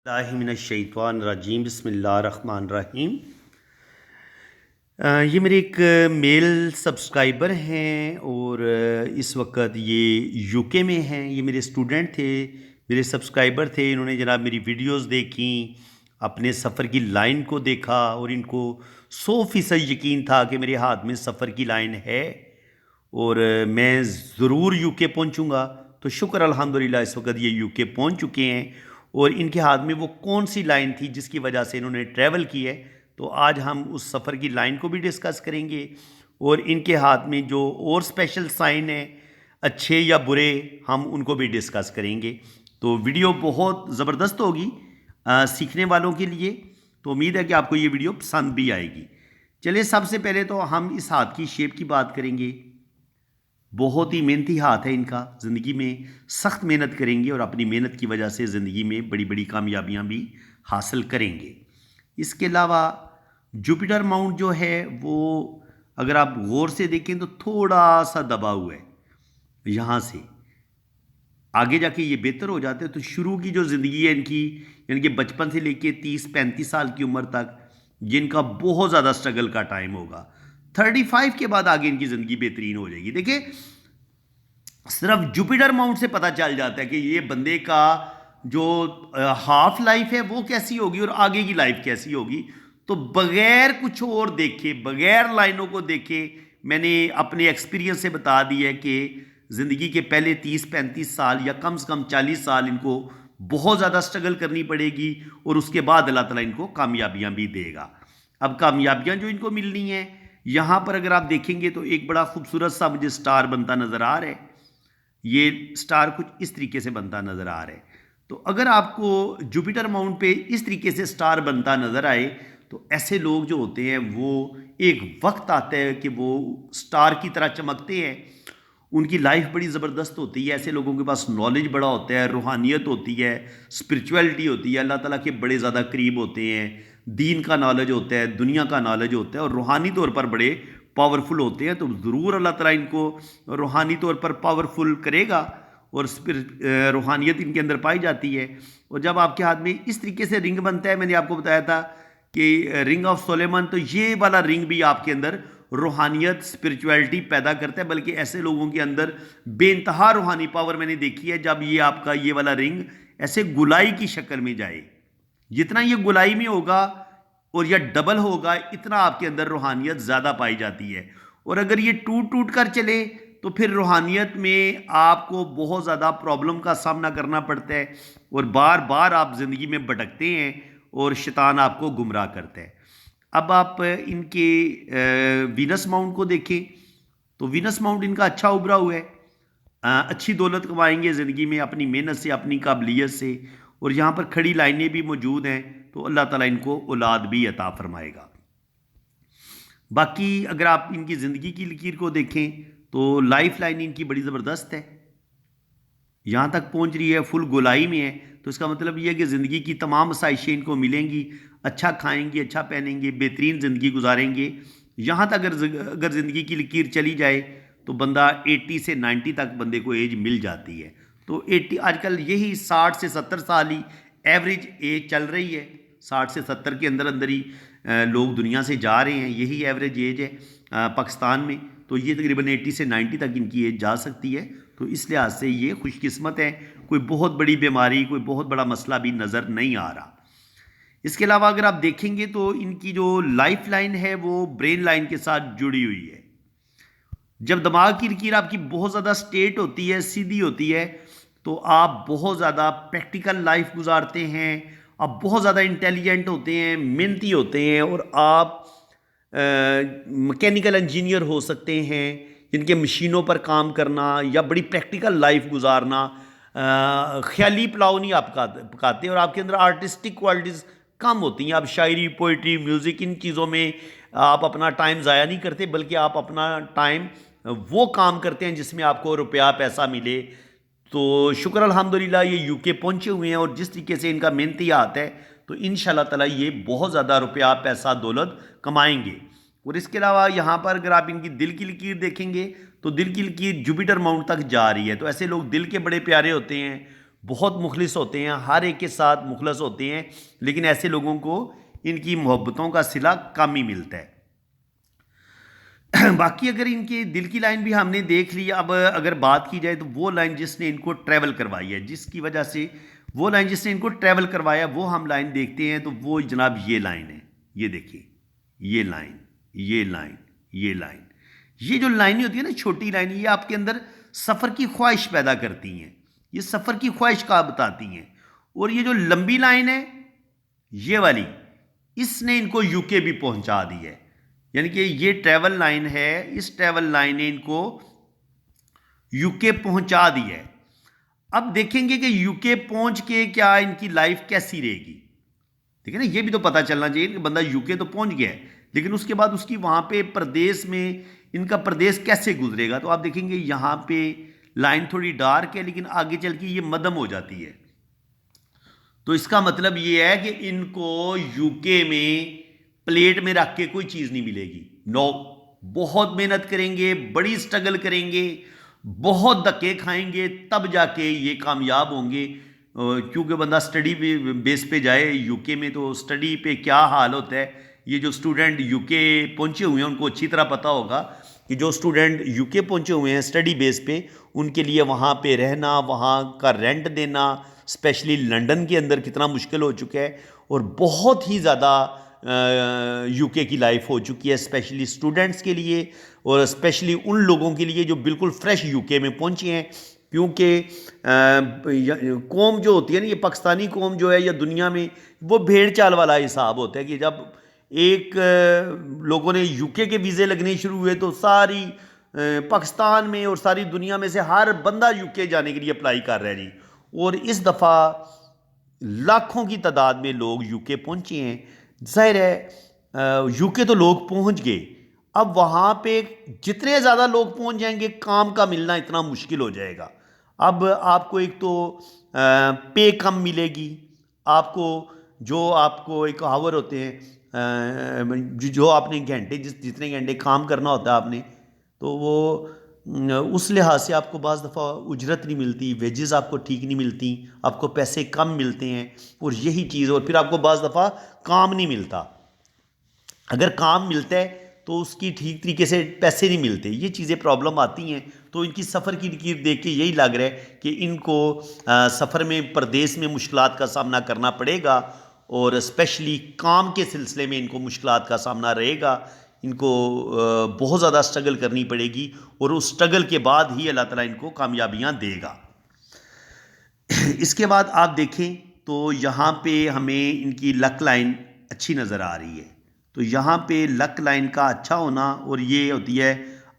बिस्मिल्लाहिमिनश्शैतानिर्रजीम बिस्मिल्लाहिर्रहमानिर्रहीम। ये मेरे एक मेल सब्सक्राइबर हैं और इस वक्त ये यूके में हैं। ये मेरे स्टूडेंट थे, मेरे सब्सक्राइबर थे। इन्होंने जनाब मेरी वीडियोस देखी, अपने सफ़र की लाइन को देखा और इनको 100% यकीन था कि मेरे हाथ में सफ़र की लाइन है और मैं ज़रूर यूके पहुंचूंगा। तो शुक्र अल्हम्दुलिल्लाह इस वक्त ये यूके पहुंच चुके हैं और इनके हाथ में वो कौन सी लाइन थी जिसकी वजह से इन्होंने ट्रैवल की है। तो आज हम उस सफ़र की लाइन को भी डिस्कस करेंगे और इनके हाथ में जो और स्पेशल साइन है, अच्छे या बुरे, हम उनको भी डिस्कस करेंगे। तो वीडियो बहुत ज़बरदस्त होगी सीखने वालों के लिए। तो उम्मीद है कि आपको ये वीडियो पसंद भी आएगी। चलिए, सबसे पहले तो हम इस हाथ की शेप की बात करेंगे। बहुत ही मेहनती हाथ है इनका, ज़िंदगी में सख्त मेहनत करेंगे और अपनी मेहनत की वजह से ज़िंदगी में बड़ी बड़ी कामयाबियां भी हासिल करेंगे। इसके अलावा जुपिटर माउंट जो है वो अगर आप गौर से देखें तो थोड़ा सा दबा हुआ है। यहाँ से आगे जाके ये बेहतर हो जाते हैं। तो शुरू की जो ज़िंदगी है इनकी, यानी कि बचपन से लेके 30-35 साल की उम्र तक, जिनका बहुत ज़्यादा स्ट्रगल का टाइम होगा। 35 के बाद आगे इनकी ज़िंदगी बेहतरीन हो जाएगी। देखिए, सिर्फ जुपिटर माउंट से पता चल जाता है कि ये बंदे का जो हाफ लाइफ है वो कैसी होगी और आगे की लाइफ कैसी होगी। तो बगैर कुछ और देखे, बगैर लाइनों को देखे, मैंने अपने एक्सपीरियंस से बता दिया है कि ज़िंदगी के पहले 30-35 साल या कम से कम 40 साल इनको बहुत ज़्यादा स्ट्रगल करनी पड़ेगी और उसके बाद अल्लाह ताला इनको कामयाबियां भी देगा। अब कामयाबियां जो इनको मिलनी है, यहां पर अगर आप देखेंगे तो एक बड़ा खूबसूरत सा मुझे स्टार बनता नज़र आ रहा है। ये स्टार कुछ इस तरीके से बनता नज़र आ रहा है। तो अगर आपको जुपिटर माउंट पे इस तरीके से स्टार बनता नज़र आए तो ऐसे लोग जो होते हैं वो एक वक्त आता है कि वो स्टार की तरह चमकते हैं। उनकी लाइफ बड़ी ज़बरदस्त होती है। ऐसे लोगों के पास नॉलेज बड़ा होता है, रूहानियत होती है, स्पिरिचुअलिटी होती है, अल्लाह ताला के बड़े ज़्यादा करीब होते हैं, दीन का नॉलेज होता है, दुनिया का नॉलेज होता है और रूहानी तौर पर बड़े पावरफुल होते हैं। तो ज़रूर अल्लाह ताला इनको रूहानी तौर पर पावरफुल करेगा और रूहानियत इनके अंदर पाई जाती है। और जब आपके हाथ में इस तरीके से रिंग बनता है, मैंने आपको बताया था कि रिंग ऑफ सोलेमन, तो ये वाला रिंग भी आपके अंदर रूहानियत, स्पिरिचुअलिटी पैदा करता है। बल्कि ऐसे लोगों के अंदर बेइंतहा रूहानी पावर मैंने देखी है जब ये आपका ये वाला रिंग ऐसे गुलाई की शक्ल में जाए। जितना ये गुलाई में होगा और या डबल होगा, इतना आपके अंदर रूहानियत ज़्यादा पाई जाती है। और अगर ये टूट टूट कर चले तो फिर रूहानियत में आपको बहुत ज़्यादा प्रॉब्लम का सामना करना पड़ता है और बार बार आप ज़िंदगी में भटकते हैं और शैतान आपको गुमराह करता है। अब आप इनके वीनस माउंट को देखें तो वीनस माउंट इनका अच्छा उभरा हुआ है। अच्छी दौलत कमाएंगे ज़िंदगी में अपनी मेहनत से, अपनी काबिलियत से। और यहाँ पर खड़ी लाइनें भी मौजूद हैं तो अल्लाह ताला इनको औलाद भी अता फरमाएगा। बाकी अगर आप इनकी ज़िंदगी की लकीर को देखें तो लाइफ लाइन इनकी बड़ी ज़बरदस्त है, यहाँ तक पहुँच रही है, फुल गोलाई में है। तो इसका मतलब ये है कि ज़िंदगी की तमाम आसाइशें इनको मिलेंगी। अच्छा खाएंगे, अच्छा पहनेंगे, बेहतरीन ज़िंदगी गुजारेंगे। यहाँ तक अगर ज़िंदगी की लकीर चली जाए तो बंदा 80 से 90 तक बंदे को एज मिल जाती है। तो 80 आजकल यही 60 से 70 साल ही एवरेज एज चल रही है। 60 से 70 के अंदर अंदर ही लोग दुनिया से जा रहे हैं, यही एवरेज एज है पाकिस्तान में। तो ये तकरीबन 80 से 90 तक इनकी एज जा सकती है। तो इस लिहाज से ये खुशकिस्मत है, कोई बहुत बड़ी बीमारी, कोई बहुत बड़ा मसला भी नज़र नहीं आ रहा। इसके अलावा अगर आप देखेंगे तो इनकी जो लाइफ लाइन है वो ब्रेन लाइन के साथ जुड़ी हुई है। जब दिमाग की लकीर आपकी बहुत ज़्यादा स्ट्रेट होती है, सीधी होती है, तो आप बहुत ज़्यादा प्रैक्टिकल लाइफ गुजारते हैं, आप बहुत ज़्यादा इंटेलिजेंट होते हैं, मेहनती होते हैं और आप मैकेनिकल इंजीनियर हो सकते हैं जिनके मशीनों पर काम करना या बड़ी प्रैक्टिकल लाइफ गुजारना। ख्याली पुलाव नहीं आप पकाते और आपके अंदर आर्टिस्टिक क्वालिटीज़ कम होती हैं। आप शायरी, पोइट्री, म्यूज़िक, इन चीज़ों में आप अपना टाइम ज़ाया नहीं करते, बल्कि आप अपना टाइम वो काम करते हैं जिसमें आपको रुपया पैसा मिले। तो शुक्र अल्हम्दुलिल्लाह ये यूके पहुंचे हुए हैं और जिस तरीके से इनका मेहनती हाथ है तो इंशाल्लाह ताला ये बहुत ज़्यादा रुपया पैसा दौलत कमाएंगे। और इसके अलावा यहाँ पर अगर आप इनकी दिल की लकीर देखेंगे तो दिल की लकीर जुपिटर माउंट तक जा रही है। तो ऐसे लोग दिल के बड़े प्यारे होते हैं, बहुत मुखलिस होते हैं, हर एक के साथ मुखलस होते हैं, लेकिन ऐसे लोगों को इनकी मोहब्बतों का सिला कम ही मिलता है। बाकी अगर इनके दिल की लाइन भी हमने देख ली, अब अगर बात की जाए तो वो लाइन जिसने इनको ट्रैवल करवाई है, जिसकी वजह से वो लाइन जिसने इनको ट्रैवल करवाया, वो हम लाइन देखते हैं तो वो जनाब ये लाइन है। ये देखिए, ये लाइन, ये लाइन, ये लाइन, ये जो लाइनें होती है ना, छोटी लाइन, ये आपके अंदर सफ़र की ख्वाहिश पैदा करती हैं, ये सफ़र की ख्वाहिश का बताती हैं। और ये जो लंबी लाइन है, ये वाली, इसने इनको यूके भी पहुंचा दी है। यानी कि ये ट्रैवल लाइन है, इस ट्रैवल लाइन ने इनको यूके पहुंचा दी है। अब देखेंगे कि यूके पहुंच के क्या इनकी लाइफ कैसी रहेगी। ठीक है ना, ये भी तो पता चलना चाहिए कि बंदा यूके तो पहुंच गया है, लेकिन उसके बाद उसकी वहां पे प्रदेश में इनका प्रदेश कैसे गुजरेगा। तो आप देखेंगे यहां पे लाइन थोड़ी डार्क है, लेकिन आगे चल के ये मध्यम हो जाती है। तो इसका मतलब ये है कि इनको यूके में प्लेट में रख के कोई चीज़ नहीं मिलेगी। नो, बहुत मेहनत करेंगे, बड़ी स्ट्रगल करेंगे, बहुत धक्के खाएंगे, तब जाके ये कामयाब होंगे। क्योंकि बंदा स्टडी बेस पे जाए यूके में, तो स्टडी पे क्या हाल होता है, ये जो स्टूडेंट यूके पहुंचे हुए हैं उनको अच्छी तरह पता होगा कि जो स्टूडेंट यूके पहुंचे हुए हैं स्टडी बेस पे, उनके लिए वहाँ पे रहना, वहाँ का रेंट देना, स्पेशली लंदन के अंदर कितना मुश्किल हो चुका है, और बहुत ही ज़्यादा यूके की लाइफ हो चुकी है, स्पेशली स्टूडेंट्स के लिए, और स्पेशली उन लोगों के लिए जो बिल्कुल फ्रेश यूके में पहुंचे हैं। क्योंकि कौम जो होती है ना, ये पाकिस्तानी कौम जो है या दुनिया में, वो भेड़ चाल वाला हिसाब होता है कि जब एक लोगों ने यूके के वीज़े लगने शुरू हुए तो सारी पाकिस्तान में और सारी दुनिया में से हर बंदा यूके जाने के लिए अप्लाई कर रहा है जी। और इस दफ़ा लाखों की तादाद में लोग यूके पहुंचे हैं। जाहिर है यूके तो लोग पहुंच गए, अब वहाँ पे जितने ज़्यादा लोग पहुंच जाएंगे, काम का मिलना इतना मुश्किल हो जाएगा। अब आपको एक तो पे कम मिलेगी, आपको जो आपको एक आवर होते हैं, जो आपने घंटे जितने घंटे काम करना होता है आपने, तो वो उस लिहाज से आपको बाज़ दफ़ा उजरत नहीं मिलती, वेजेस आपको ठीक नहीं मिलती, आपको पैसे कम मिलते हैं। और यही चीज़, और फिर आपको बाज़ दफ़ा काम नहीं मिलता। अगर काम मिलता है तो उसकी ठीक तरीके से पैसे नहीं मिलते, ये चीज़ें प्रॉब्लम आती हैं। तो इनकी सफ़र की लकीर देख के यही लग रहा है कि इनको सफ़र में परदेश में मुश्किलात का सामना करना पड़ेगा, और स्पेशली काम के सिलसिले में इनको मुश्किलात का सामना रहेगा। इनको बहुत ज़्यादा स्ट्रगल करनी पड़ेगी, और उस स्ट्रगल के बाद ही अल्लाह ताला इनको कामयाबियाँ देगा। इसके बाद आप देखें तो यहाँ पे हमें इनकी लक लाइन अच्छी नज़र आ रही है। तो यहाँ पे लक लाइन का अच्छा होना, और ये होती है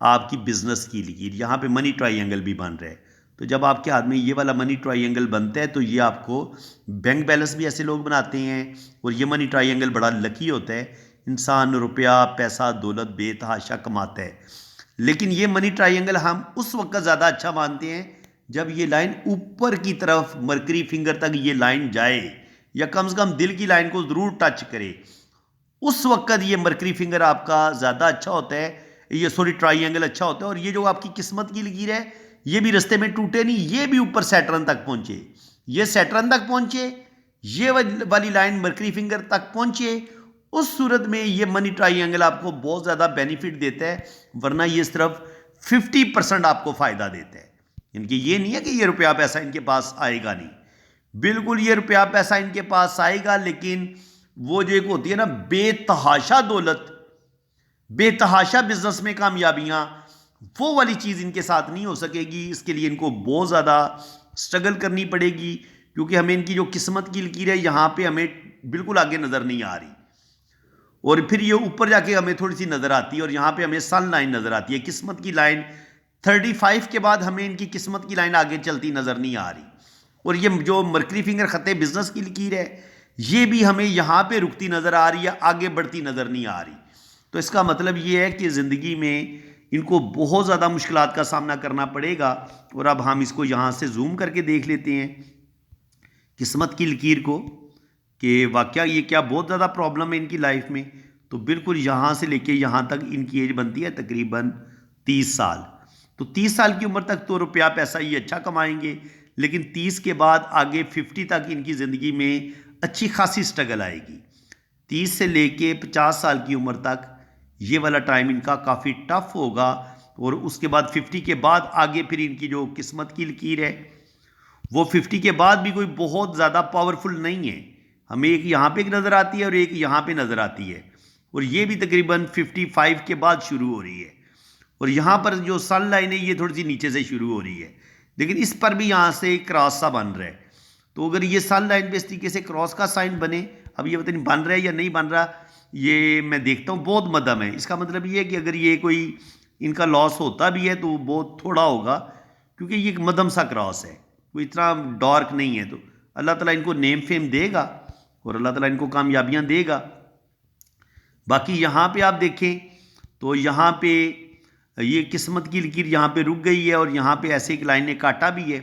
आपकी बिजनेस की लकीर। यहाँ पे मनी ट्रायंगल भी बन रहा है। तो जब आपके हाथ में ये वाला मनी ट्रायंगल बनता है तो ये आपको बैंक बैलेंस भी ऐसे लोग बनाते हैं, और ये मनी ट्रायंगल बड़ा लकी होता है। इंसान रुपया, पैसा, दौलत बेतहाशा कमाता है, लेकिन ये मनी ट्रायंगल हम उस वक्त ज़्यादा अच्छा मानते हैं जब ये लाइन ऊपर की तरफ मरकरी फिंगर तक ये लाइन जाए, या कम से कम दिल की लाइन को ज़रूर टच करे। उस वक्त ये मरकरी फिंगर आपका ज़्यादा अच्छा होता है, ये सॉरी ट्रायंगल अच्छा होता है। और ये जो आपकी किस्मत की लकीर है, ये भी रास्ते में टूटे नहीं, ये भी ऊपर सैटर्न तक पहुंचे, ये सैटर्न तक पहुंचे, ये वाली लाइन मरकरी फिंगर तक पहुंचे। उस सूरत में ये मनी ट्रायंगल आपको बहुत ज़्यादा बेनिफिट देता है, वरना ये सिर्फ 50% आपको फ़ायदा देता है। इनकी ये नहीं है कि ये रुपया पैसा इनके पास आएगा नहीं, बिल्कुल ये रुपया पैसा इनके पास आएगा, लेकिन वो जो एक होती है ना बेतहाशा दौलत, बेतहाशा बिजनेस में कामयाबियां, वो वाली चीज़ इनके साथ नहीं हो सकेगी। इसके लिए इनको बहुत ज़्यादा स्ट्रगल करनी पड़ेगी, क्योंकि हमें इनकी जो किस्मत की लकीर है यहाँ पे हमें बिल्कुल आगे नज़र नहीं आ रही, और फिर ये ऊपर जाके हमें थोड़ी सी नज़र आती है, और यहाँ पे हमें सन लाइन नज़र आती है, किस्मत की लाइन 35 के बाद हमें इनकी किस्मत की लाइन आगे चलती नज़र नहीं आ रही। और ये जो मरकरी फिंगर खत्ते बिजनेस की लकीर है, ये भी हमें यहाँ पे रुकती नज़र आ रही है, आगे बढ़ती नज़र नहीं आ रही। तो इसका मतलब ये है कि ज़िंदगी में इनको बहुत ज़्यादा मुश्किलात का सामना करना पड़ेगा। और अब हम इसको यहाँ से जूम करके देख लेते हैं किस्मत की लकीर को, कि वाकया ये क्या बहुत ज़्यादा प्रॉब्लम है इनकी लाइफ में। तो बिल्कुल यहाँ से लेके यहाँ तक इनकी एज बनती है तकरीबन 30 साल। तो 30 साल की उम्र तक तो रुपया पैसा ये अच्छा कमाएंगे, लेकिन 30 के बाद आगे 50 तक इनकी ज़िंदगी में अच्छी खासी स्ट्रगल आएगी। 30 से लेके 50 साल की उम्र तक ये वाला टाइम इनका काफ़ी टफ होगा, और उसके बाद 50 के बाद आगे फिर इनकी जो किस्मत की लकीर है वो 50 के बाद भी कोई बहुत ज़्यादा पावरफुल नहीं है। हमें एक यहाँ पे नज़र आती है और एक यहाँ पे नज़र आती है, और ये भी तकरीबन 55 के बाद शुरू हो रही है। और यहाँ पर जो सन लाइन है ये थोड़ी सी नीचे से शुरू हो रही है, लेकिन इस पर भी यहाँ से क्रॉस सा बन रहा है। तो अगर ये सन लाइन पे इस तरीके से क्रॉस का साइन बने, अब ये पता नहीं बन रहा है या नहीं बन रहा, ये मैं देखता हूँ बहुत मध्यम है। इसका मतलब ये है कि अगर ये कोई इनका लॉस होता भी है तो बहुत थोड़ा होगा, क्योंकि ये एक मध्यम सा क्रॉस है, कोई इतना डार्क नहीं है। तो अल्लाह ताला इनको नेम फेम देगा और अल्लाह ताला इनको कामयाबियाँ देगा। बाकी यहाँ पे आप देखें तो यहाँ पे ये किस्मत की लकीर यहाँ पे रुक गई है, और यहाँ पे ऐसे एक लाइन ने काटा भी है,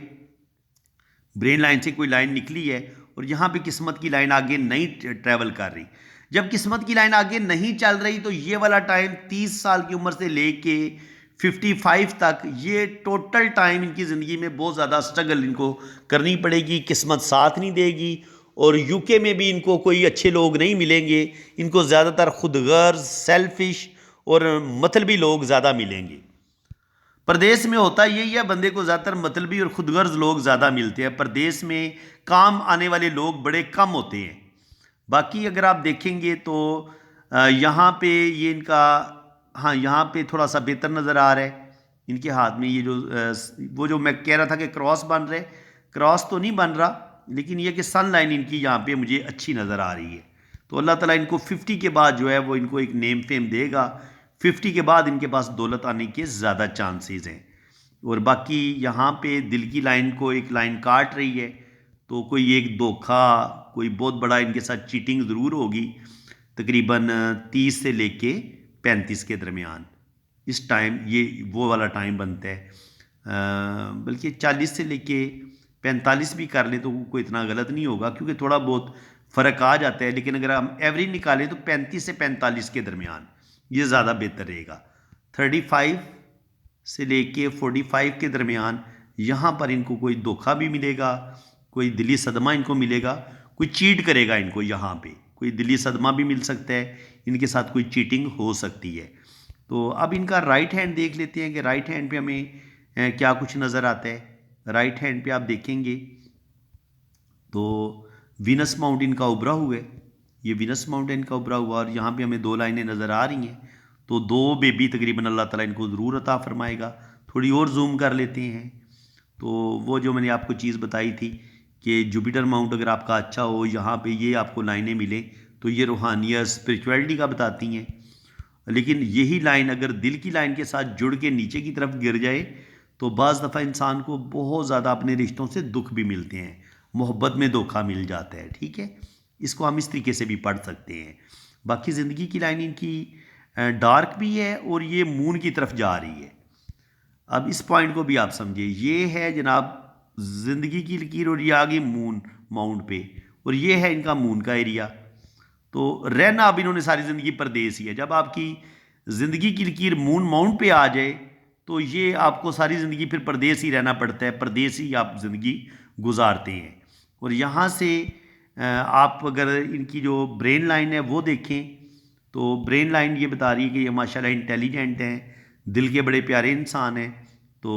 ब्रेन लाइन से कोई लाइन निकली है, और यहाँ पे किस्मत की लाइन आगे नहीं ट्रैवल कर रही। जब किस्मत की लाइन आगे नहीं चल रही तो ये वाला टाइम 30 साल की उम्र से लेके 55 तक, ये टोटल टाइम इनकी ज़िंदगी में बहुत ज़्यादा स्ट्रगल इनको करनी पड़ेगी, किस्मत साथ नहीं देगी। और यूके में भी इनको कोई अच्छे लोग नहीं मिलेंगे, इनको ज़्यादातर खुदगर्ज, सेल्फिश और मतलबी लोग ज़्यादा मिलेंगे। प्रदेश में होता यही है, बंदे को ज़्यादातर मतलबी और खुदगर्ज लोग ज़्यादा मिलते हैं। प्रदेश में काम आने वाले लोग बड़े कम होते हैं। बाकी अगर आप देखेंगे तो यहाँ पे ये इनका, हाँ यहाँ पे थोड़ा सा बेहतर नज़र आ रहा है इनके हाथ में। ये जो वो जो मैं कह रहा था कि क्रॉस बन रहे, क्रॉस तो नहीं बन रहा, लेकिन ये कि सन लाइन इनकी यहाँ पे मुझे अच्छी नज़र आ रही है। तो अल्लाह ताला इनको 50 के बाद जो है वो इनको एक नेम फेम देगा। 50 के बाद इनके पास दौलत आने के ज़्यादा चांसेस हैं। और बाकी यहाँ पे दिल की लाइन को एक लाइन काट रही है, तो कोई एक धोखा, कोई बहुत बड़ा इनके साथ चीटिंग ज़रूर होगी। तकरीबन 30 से लेके 35 के दरमियान इस टाइम ये वो वाला टाइम बनता है। बल्कि 40 से लेके 45 भी कर लें तो कोई इतना गलत नहीं होगा, क्योंकि थोड़ा बहुत फ़र्क आ जाता है। लेकिन अगर हम एवरेज निकालें तो 35 से 45 के दरमियान ये ज़्यादा बेहतर रहेगा। 35 से लेके 45 के दरमियान यहाँ पर इनको कोई धोखा भी मिलेगा, कोई दिली सदमा इनको मिलेगा, कोई चीट करेगा इनको, यहाँ पे कोई दिली सदमा भी मिल सकता है, इनके साथ कोई चीटिंग हो सकती है। तो अब इनका राइट हैंड देख लेते हैं कि राइट हैंड पे हमें क्या कुछ नज़र आता है। राइट हैंड पे आप देखेंगे तो वीनस माउंट इनका उभरा हुआ है, ये वीनस माउंट इनका उभरा हुआ, और यहाँ पे हमें 2 लाइनें नज़र आ रही हैं। तो 2 बेबी तकरीबन अल्लाह ताला इनको ज़रूर अता फरमाएगा। थोड़ी और जूम कर लेते हैं तो वो जो मैंने आपको चीज़ बताई थी कि जुपिटर माउंट अगर आपका अच्छा हो, यहाँ पे ये आपको लाइनें मिले तो ये रूहानियत, स्पिरिचुअलिटी का बताती हैं। लेकिन यही लाइन अगर दिल की लाइन के साथ जुड़ के नीचे की तरफ गिर जाए तो बाज़ दफ़ा इंसान को बहुत ज़्यादा अपने रिश्तों से दुख भी मिलते हैं, मोहब्बत में धोखा मिल जाता है। ठीक है, इसको हम इस तरीके से भी पढ़ सकते हैं। बाकी ज़िंदगी की लाइन इनकी डार्क भी है और ये मून की तरफ जा रही है। अब इस पॉइंट को भी आप समझिए, ये है जनाब ज़िंदगी की लकीर, और ये आ गई मून माउंट पे, और ये है इनका मून का एरिया। तो रहना अब इन्होंने सारी ज़िंदगी परदेश ही है। जब आपकी ज़िंदगी की लकीर मून माउंट पे आ जाए तो ये आपको सारी ज़िंदगी फिर परदेश ही रहना पड़ता है, परदेश ही आप ज़िंदगी गुजारते हैं। और यहाँ से आप अगर इनकी जो ब्रेन लाइन है वो देखें तो ब्रेन लाइन ये बता रही है कि ये माशाल्लाह इंटेलिजेंट हैं, दिल के बड़े प्यारे इंसान हैं, तो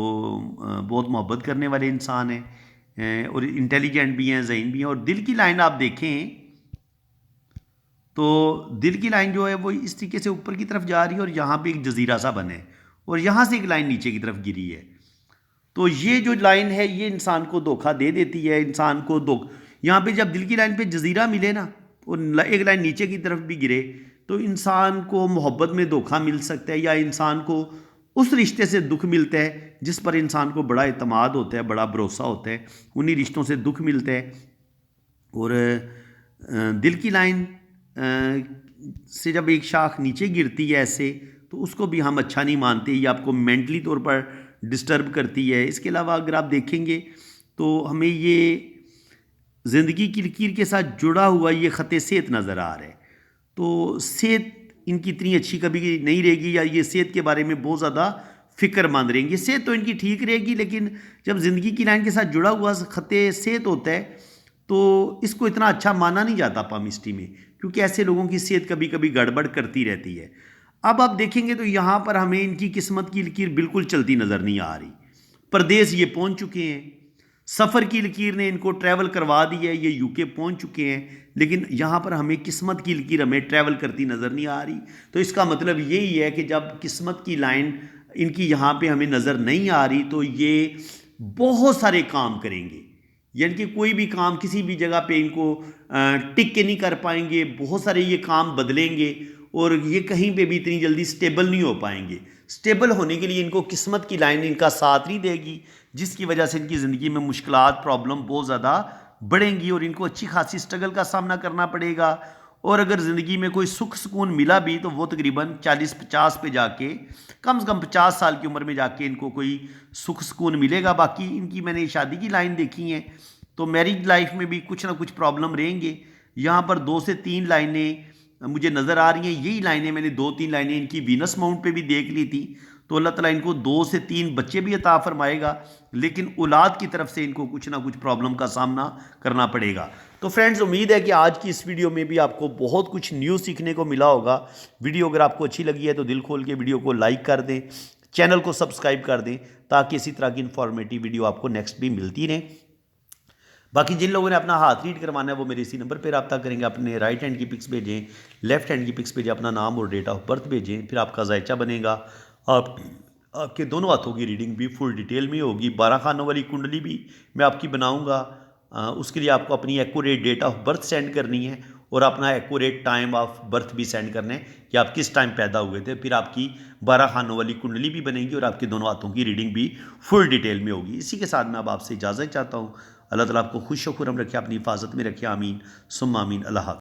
बहुत मोहब्बत करने वाले इंसान हैं, और इंटेलिजेंट भी हैं, ज़हीन भी हैं। और दिल की लाइन आप देखें तो दिल की लाइन जो है वो इस तरीके से ऊपर की तरफ जा रही है, और यहाँ पे एक जजीरा सा बने, और यहाँ से एक लाइन नीचे की तरफ गिरी है। तो ये जो लाइन है ये इंसान को धोखा दे देती है, इंसान को यहाँ पे जब दिल की लाइन पे जजीरा मिले ना और एक लाइन नीचे की तरफ भी गिरे तो इंसान को मोहब्बत में धोखा मिल सकता है, या इंसान को उस रिश्ते से दुख मिलता है जिस पर इंसान को बड़ा इत्मीनान होता है, बड़ा भरोसा होता है, उन्हीं रिश्तों से दुख मिलता है। और दिल की लाइन से जब एक शाख नीचे गिरती है ऐसे, तो उसको भी हम अच्छा नहीं मानते, ये आपको मेंटली तौर पर डिस्टर्ब करती है। इसके अलावा अगर आप देखेंगे तो हमें ये ज़िंदगी की लकीर के साथ जुड़ा हुआ ये ख़त सेहत नज़र आ रहा है। तो सेहत इनकी इतनी अच्छी कभी नहीं रहेगी, या ये सेहत के बारे में बहुत ज़्यादा फ़िक्रमंद रहेंगे। सेहत तो इनकी ठीक रहेगी, लेकिन जब ज़िंदगी की लाइन के साथ जुड़ा हुआ ख़त्ते सेहत होता है तो इसको इतना अच्छा माना नहीं जाता पामिस्ट्री में, क्योंकि ऐसे लोगों की सेहत कभी कभी गड़बड़ करती रहती है। अब आप देखेंगे तो यहाँ पर हमें इनकी किस्मत की लकीर बिल्कुल चलती नज़र नहीं आ रही। परदेश ये पहुँच चुके हैं, सफ़र की लकीर ने इनको ट्रैवल करवा दी है, ये यूके पहुँच चुके हैं, लेकिन यहाँ पर हमें किस्मत की लकीर हमें ट्रैवल करती नज़र नहीं आ रही। तो इसका मतलब यही है कि जब किस्मत की लाइन इनकी यहाँ पे हमें नज़र नहीं आ रही तो ये बहुत सारे काम करेंगे, यानी कि कोई भी काम किसी भी जगह पे इनको टिक के नहीं कर पाएंगे। बहुत सारे ये काम बदलेंगे और ये कहीं पे भी इतनी जल्दी स्टेबल नहीं हो पाएंगे। स्टेबल होने के लिए इनको किस्मत की लाइन इनका साथ नहीं देगी, जिसकी वजह से इनकी ज़िंदगी में मुश्किलात प्रॉब्लम बहुत ज़्यादा बढ़ेंगी और इनको अच्छी खासी स्ट्रगल का सामना करना पड़ेगा। और अगर ज़िंदगी में कोई सुख सुकून मिला भी तो वो तकरीबन 40-50 पे जाके, कम से कम 50 साल की उम्र में जाके इनको कोई सुख सुकून मिलेगा। बाकी इनकी मैंने शादी की लाइन देखी है तो मैरिज लाइफ में भी कुछ ना कुछ प्रॉब्लम रहेंगे। यहाँ पर 2 से 3 लाइनें मुझे नज़र आ रही हैं। यही लाइनें मैंने 2-3 लाइनें इनकी वीनस माउंट पे भी देख ली थी। तो अल्लाह ताला इनको 2 से 3 बच्चे भी अता फरमाएगा, लेकिन औलाद की तरफ से इनको कुछ ना कुछ प्रॉब्लम का सामना करना पड़ेगा। तो फ्रेंड्स, उम्मीद है कि आज की इस वीडियो में भी आपको बहुत कुछ न्यू सीखने को मिला होगा। वीडियो अगर आपको अच्छी लगी है तो दिल खोल के वीडियो को लाइक कर दें, चैनल को सब्सक्राइब कर दें, ताकि इसी तरह की इन्फॉर्मेटिव वीडियो आपको नेक्स्ट भी मिलती रहे। बाकी जिन लोगों ने अपना हाथ रीड करवाना है वो मेरे इसी नंबर पर रब्ता करेंगे। अपने राइट हैंड की पिक्स भेजें, लेफ्ट हैंड की पिक्स भेजें, अपना नाम और डेट ऑफ बर्थ भेजें, फिर आपका जायचा बनेगा। आपके दोनों हाथों की रीडिंग भी फुल डिटेल में होगी। 12 खानों वाली कुंडली भी मैं आपकी बनाऊंगा। उसके लिए आपको अपनी accurate date of birth send करनी है और अपना एक्यूरेट टाइम ऑफ बर्थ भी सेंड करना है कि आप किस टाइम पैदा हुए थे। फिर आपकी 12 खानों वाली कुंडली भी बनेगी और आपके दोनों हाथों की रीडिंग भी फुल डिटेल में होगी। इसी के साथ मैं अब आपसे इजाज़त चाहता हूँ। अल्लाह ताला आपको खुश खुरम रखे, अपनी हिफाजत में रखे। आमीन सुम्मा आमीन। अल्लाह हाफ़िज़।